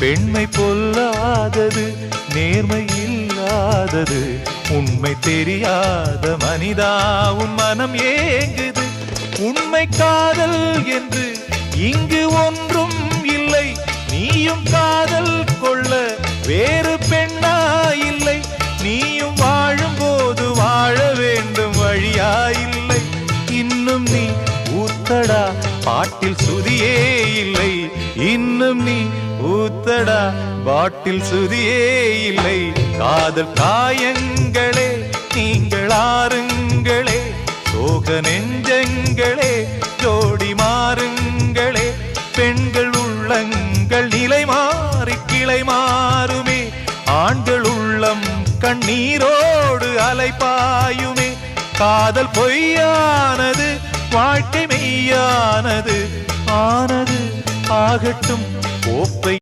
பெண்மை பொல்லாதது, நேர்மை இல்லாதது, உண்மை தெரியாத மனிதா உன் மனம் ஏங்குது. உண்மை காதல் என்று இங்கு ஒன்றும் இல்லை, நீயும் காதல் கொள்ள வேறு பெண்ணா இல்லை. நீயும் வாழும்போது வாழ வேண்டும் வழியா இல்லை. இன்னும் நீ ஊத்தடா பாட்டில் சுதியே இல்லை, இன்னும் நீ ஊத்தடா பாட்டில் சுதியே இல்லை. காதல் காயங்களே நீங்கள் ஆறுங்களே, சோக நெஞ்சங்களே ஜோடி மாறுங்களே. பெண்கள் உள்ளங்கள் நிலை மாறி கிளை மாறுமே, ஆண்கள் உள்ளம் கண்ணீரோடு அலைபாயுமே. காதல் பொய்யானது, வாழ்க்கை மெய்யானது, ஆனது ஆகட்டும் கோப்பை.